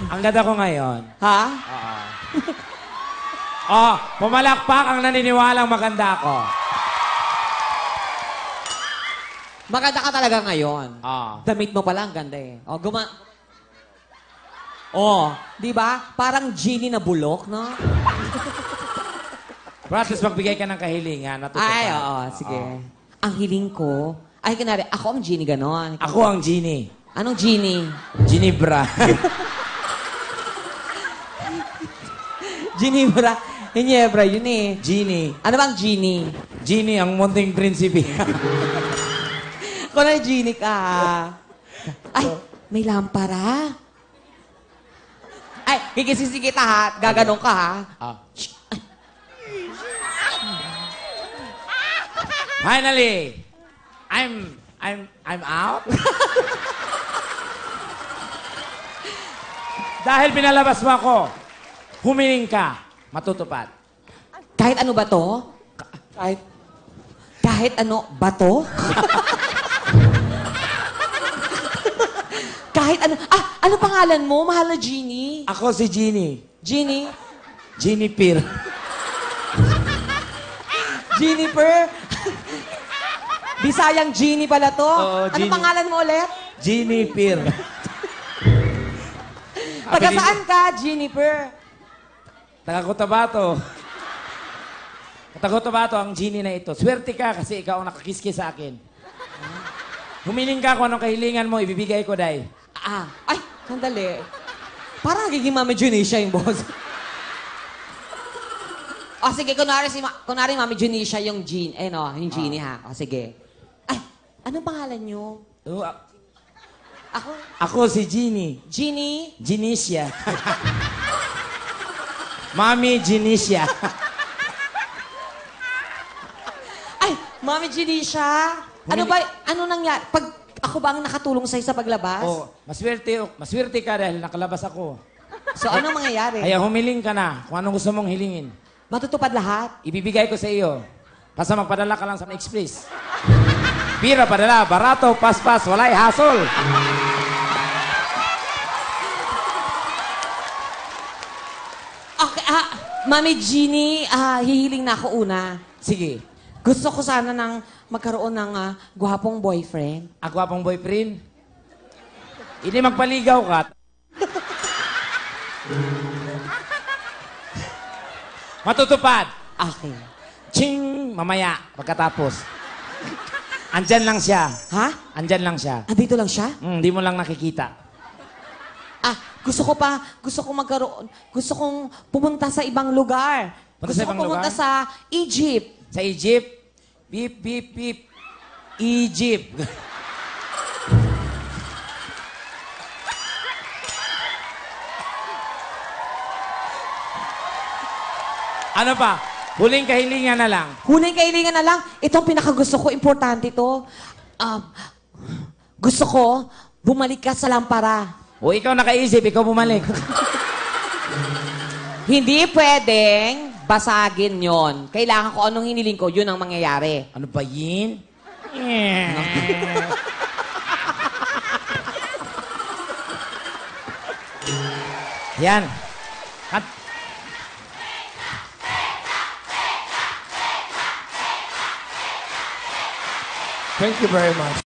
Ang ganda ko ngayon. Ha? Oo. Oh, pumalakpak ang naniniwalang maganda ako. Maganda ka talaga ngayon. Oo. Damit mo pala, ang ganda eh. O, Oh, di ba? Parang genie na bulok, no? Practice magbigay ka ng kahilingan. Natutupad. Ay, oo, sige. Ang hiling ko, ay, kunwari, ako ang genie ganon. Ako ang genie. Anong genie? Ginebra. Ginebra. Ginebra, yun eh. Genie. Ano bang genie? Genie, ang munting prinsipe. Kung na genie ka, ha? Ay, may lampara. Ay, gigisisi kita, ha? Gaganong ka, ha? Finally, I'm out. Dahil pinalabas mo ako, humiling ka, matutupad. Kahit ano ba to? Kahit ano ba to? Kahit ano... ano pangalan mo? Mahal na Genie. Ako si Genie. Genie? Genie Peer. Jennifer. Bisayang Genie pala to. Oo, ano Genie. pangalan mo ulit? Genie Peer. Taga saan ka, Jennifer? Taga Cotabato. Taga Cotabato ang Genie na ito. Swerte ka kasi ikaw ang nakakiski sa akin. Humiling ka kung anong kahilingan mo, ibibigay ko, Day. Ay, sandali. Parang nagiging Mami Junisha yung boss. Sige, kunwari Mami Junisha yung Genie, yung Genie ha. Sige. Ay, anong pangalan nyo? Ako? Ako si Genie. Genie? Genesia. Mami Genesia. Ay, Mami Junisha. Ano nangyari? Pag ako ba ang nakatulong sa'yo sa paglabas? Oh, maswerte ka dahil nakalabas ako. So, anong mangyayari? Kaya humiling ka na kung anong gusto mong hilingin. Matutupad lahat? Ibibigay ko sa iyo. Basta magpadala ka lang sa Express. Pira padala, barato, paspas, walay hasol. Okay, Mami Genie, hihiling na ako una. Sige. Gusto ko sana ng magkaroon ng gwapong boyfriend. Ako apong boyfriend. Hindi magpaligaw ka. Matutupad. Okay. Ching! Mamaya, pagkatapos. Andyan lang siya. Ha? Andyan lang siya. Andito lang siya? Hindi mo lang nakikita. Gusto kong pumunta sa ibang lugar. Gusto ko pumunta sa Egypt. Sa Egypt? Beep, beep, beep. Egypt. Ano pa? Huling kahilingan na lang. Huling kailangan na lang. Ito ang pinakagusto ko. Importante ito. Gusto ko, bumalik ka sa lampara. O ikaw nakaisip, ikaw bumalik. Hindi pwedeng basagin yon. Kailangan ko anong hiniling ko, yun ang mangyayari. Ano ba yun? Yan. Thank you very much.